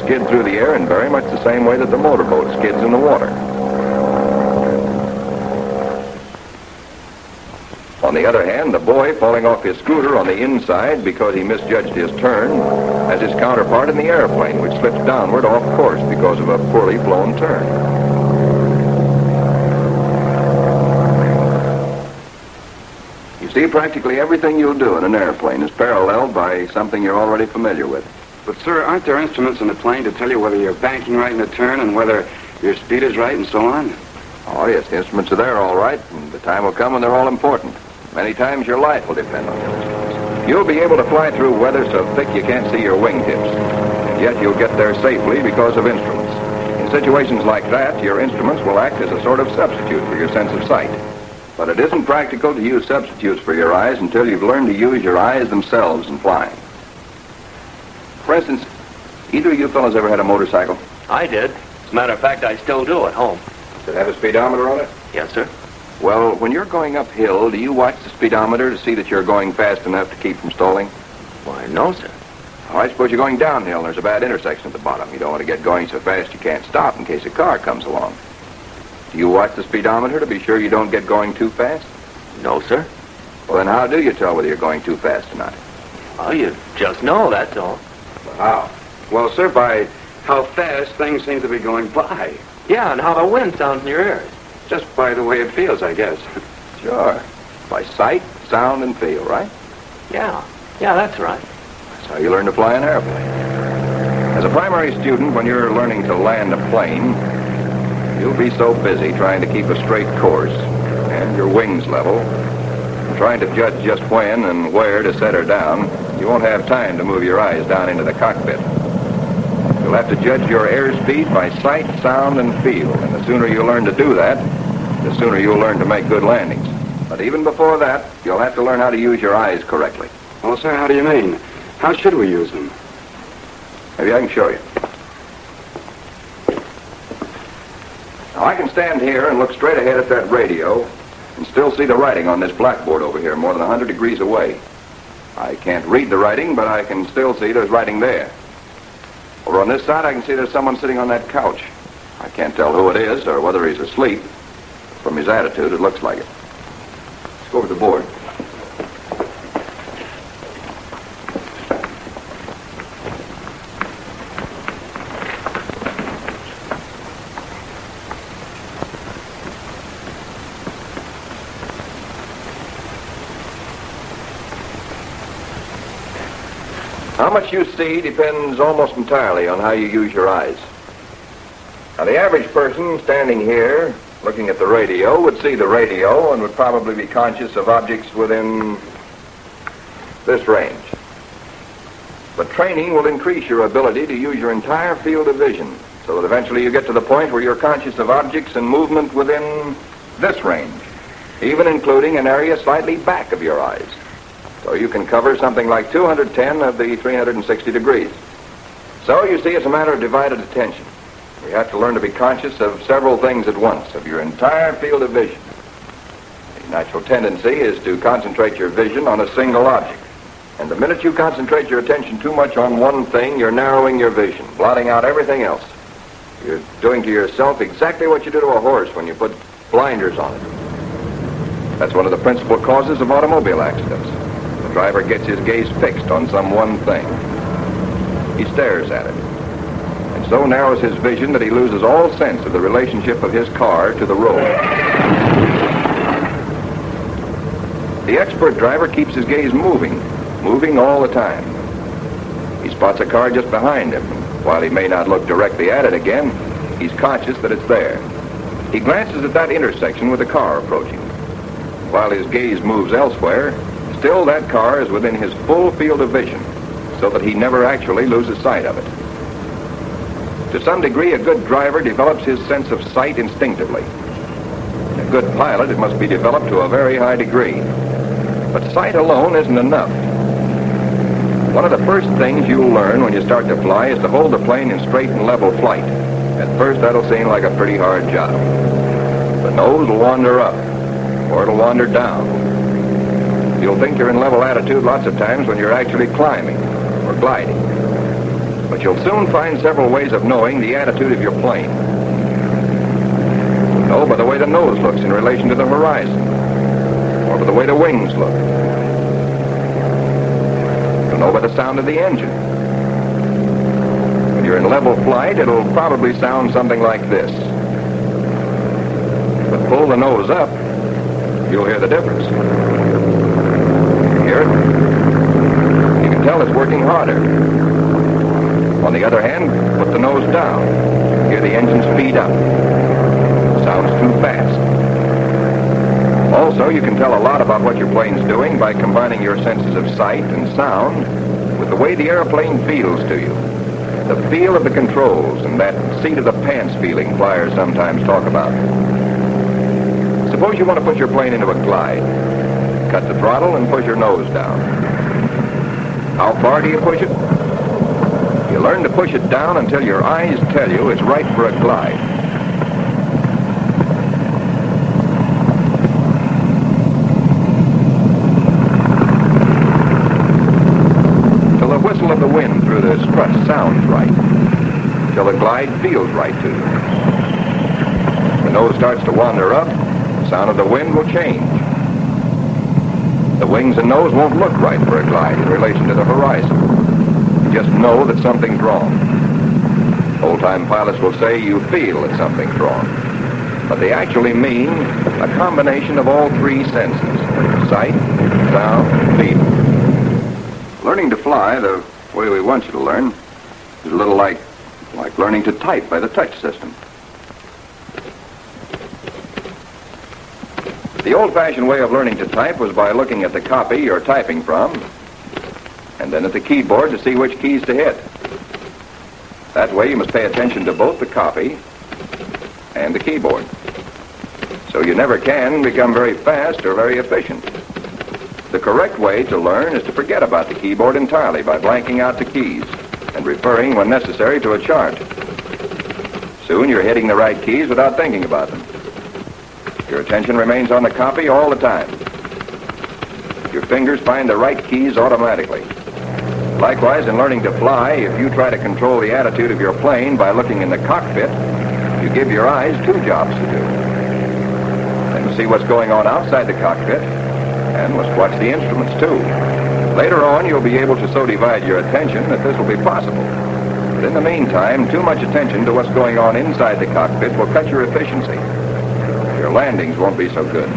skid through the air in very much the same way that the motorboat skids in the water. On the other hand, the boy falling off his scooter on the inside because he misjudged his turn has his counterpart in the airplane, which slips downward off course because of a poorly flown turn. You see, practically everything you'll do in an airplane is paralleled by something you're already familiar with. But, sir, aren't there instruments in the plane to tell you whether you're banking right in a turn and whether your speed is right and so on? Oh, yes, the instruments are there, all right, and the time will come when they're all important. Many times your life will depend on your instruments. You'll be able to fly through weather so thick you can't see your wingtips, and yet you'll get there safely because of instruments. In situations like that, your instruments will act as a sort of substitute for your sense of sight. But it isn't practical to use substitutes for your eyes until you've learned to use your eyes themselves in flying. For instance, either of you fellows ever had a motorcycle? I did. As a matter of fact, I still do at home. Does it have a speedometer on it? Yes, sir. Well, when you're going uphill, do you watch the speedometer to see that you're going fast enough to keep from stalling? Why, no, sir. Oh, I suppose you're going downhill and there's a bad intersection at the bottom. You don't want to get going so fast you can't stop in case a car comes along. Do you watch the speedometer to be sure you don't get going too fast? No, sir. Well, then how do you tell whether you're going too fast or not? Well, you just know, that's all. Well, how? Well, sir, by how fast things seem to be going by. Yeah, and how the wind sounds in your ears. Just by the way it feels, I guess. Sure. By sight, sound, and feel, right? Yeah, that's right. That's how you learn to fly an airplane. As a primary student, when you're learning to land a plane, you'll be so busy trying to keep a straight course and your wings level, and trying to judge just when and where to set her down, you won't have time to move your eyes down into the cockpit. You'll have to judge your airspeed by sight, sound, and feel. And the sooner you learn to do that, the sooner you'll learn to make good landings. But even before that, you'll have to learn how to use your eyes correctly. Well, sir, how do you mean? How should we use them? Maybe I can show you. Now, I can stand here and look straight ahead at that radio and still see the writing on this blackboard over here more than 100 degrees away. I can't read the writing, but I can still see there's writing there. Over on this side, I can see there's someone sitting on that couch. I can't tell who it is or whether he's asleep. From his attitude, it looks like it. Let's go over to the board. How much you see depends almost entirely on how you use your eyes. Now, the average person standing here, looking at the radio, would see the radio and would probably be conscious of objects within this range. But training will increase your ability to use your entire field of vision, so that eventually you get to the point where you're conscious of objects and movement within this range, even including an area slightly back of your eyes. So you can cover something like 210 of the 360 degrees. So you see, it's a matter of divided attention. You have to learn to be conscious of several things at once, of your entire field of vision. The natural tendency is to concentrate your vision on a single object. And the minute you concentrate your attention too much on one thing, you're narrowing your vision, blotting out everything else. You're doing to yourself exactly what you do to a horse when you put blinders on it. That's one of the principal causes of automobile accidents. The driver gets his gaze fixed on some one thing. He stares at it, and so narrows his vision that he loses all sense of the relationship of his car to the road. The expert driver keeps his gaze moving all the time. He spots a car just behind him. While he may not look directly at it again, he's conscious that it's there. He glances at that intersection with a car approaching. While his gaze moves elsewhere, still that car is within his full field of vision, so that he never actually loses sight of it. To some degree, a good driver develops his sense of sight instinctively. In a good pilot, it must be developed to a very high degree. But sight alone isn't enough. One of the first things you'll learn when you start to fly is to hold the plane in straight and level flight. At first, that'll seem like a pretty hard job. The nose will wander up, or it'll wander down. You'll think you're in level attitude lots of times when you're actually climbing or gliding. But you'll soon find several ways of knowing the attitude of your plane. You'll know by the way the nose looks in relation to the horizon, or by the way the wings look. You'll know by the sound of the engine. When you're in level flight, it'll probably sound something like this. But pull the nose up, you'll hear the difference. You hear it? You can tell it's working harder. On the other hand, put the nose down. Hear the engine speed up. Sounds too fast. Also, you can tell a lot about what your plane's doing by combining your senses of sight and sound with the way the airplane feels to you. The feel of the controls and that seat-of-the-pants feeling flyers sometimes talk about. Suppose you want to put your plane into a glide. Cut the throttle and push your nose down. How far do you push it? You learn to push it down until your eyes tell you it's right for a glide. Till the whistle of the wind through the strut sounds right. Till the glide feels right to you. The nose starts to wander up, the sound of the wind will change. The wings and nose won't look right for a glide in relation to the horizon. Just know that something's wrong. Old-time pilots will say you feel that something's wrong. But they actually mean a combination of all three senses: sight, sound, and feel. Learning to fly the way we want you to learn is a little like learning to type by the touch system. The old-fashioned way of learning to type was by looking at the copy you're typing from, and then at the keyboard to see which keys to hit. That way you must pay attention to both the copy and the keyboard. So you never can become very fast or very efficient. The correct way to learn is to forget about the keyboard entirely by blanking out the keys and referring, when necessary, to a chart. Soon you're hitting the right keys without thinking about them. Your attention remains on the copy all the time. Your fingers find the right keys automatically. Likewise, in learning to fly, if you try to control the attitude of your plane by looking in the cockpit, you give your eyes two jobs to do. Then see what's going on outside the cockpit, and must watch the instruments too. Later on, you'll be able to so divide your attention that this will be possible. But in the meantime, too much attention to what's going on inside the cockpit will cut your efficiency. Your landings won't be so good.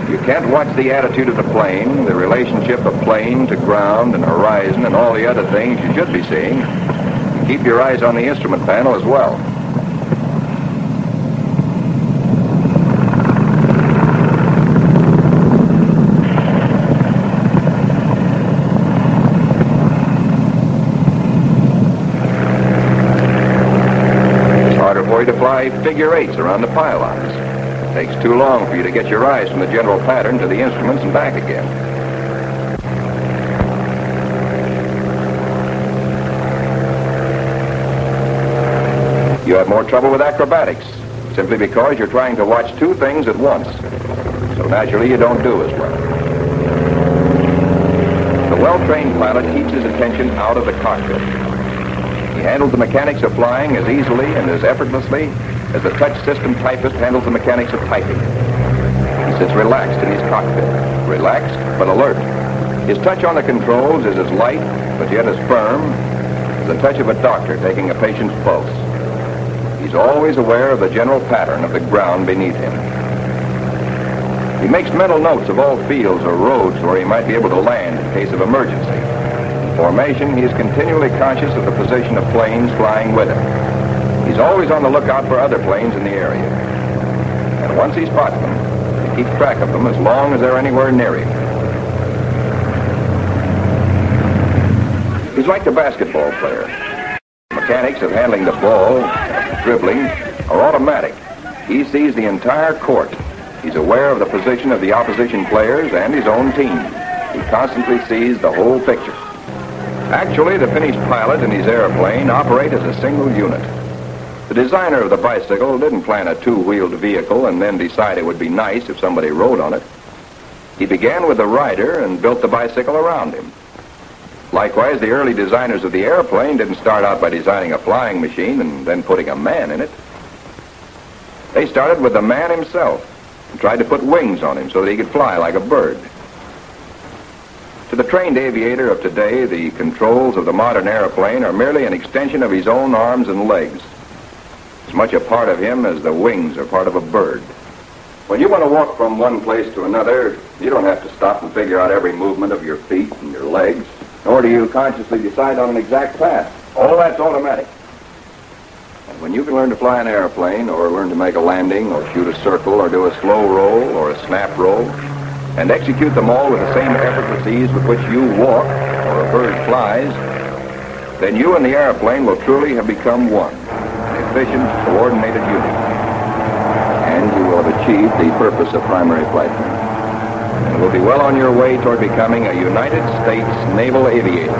You can't watch the attitude of the plane, the relationship of plane to ground and horizon and all the other things you should be seeing. Keep your eyes on the instrument panel as well. It's harder for you to fly figure eights around the pylons. It takes too long for you to get your eyes from the general pattern to the instruments and back again. You have more trouble with acrobatics, simply because you're trying to watch two things at once. So naturally you don't do as well. The well-trained pilot keeps his attention out of the cockpit. He handles the mechanics of flying as easily and as effortlessly as the touch system typist handles the mechanics of typing. He sits relaxed in his cockpit, relaxed but alert. His touch on the controls is as light, but yet as firm, as the touch of a doctor taking a patient's pulse. He's always aware of the general pattern of the ground beneath him. He makes mental notes of all fields or roads where he might be able to land in case of emergency. In formation, he is continually conscious of the position of planes flying with him. He's always on the lookout for other planes in the area. And once he spots them, he keeps track of them as long as they're anywhere near him. He's like the basketball player. The mechanics of handling the ball, dribbling, are automatic. He sees the entire court. He's aware of the position of the opposition players and his own team. He constantly sees the whole picture. Actually, the finished pilot and his airplane operate as a single unit. The designer of the bicycle didn't plan a two-wheeled vehicle and then decide it would be nice if somebody rode on it. He began with the rider and built the bicycle around him. Likewise, the early designers of the airplane didn't start out by designing a flying machine and then putting a man in it. They started with the man himself and tried to put wings on him so that he could fly like a bird. To the trained aviator of today, the controls of the modern airplane are merely an extension of his own arms and legs. As much a part of him as the wings are part of a bird. When you want to walk from one place to another, you don't have to stop and figure out every movement of your feet and your legs, nor do you consciously decide on an exact path. All that's automatic. And when you can learn to fly an airplane, or learn to make a landing, or shoot a circle, or do a slow roll, or a snap roll, and execute them all with the same effortless ease with which you walk, or a bird flies, then you and the airplane will truly have become one, an efficient, coordinated unit. And you will have achieved the purpose of primary flight training. And will be well on your way toward becoming a United States naval aviator.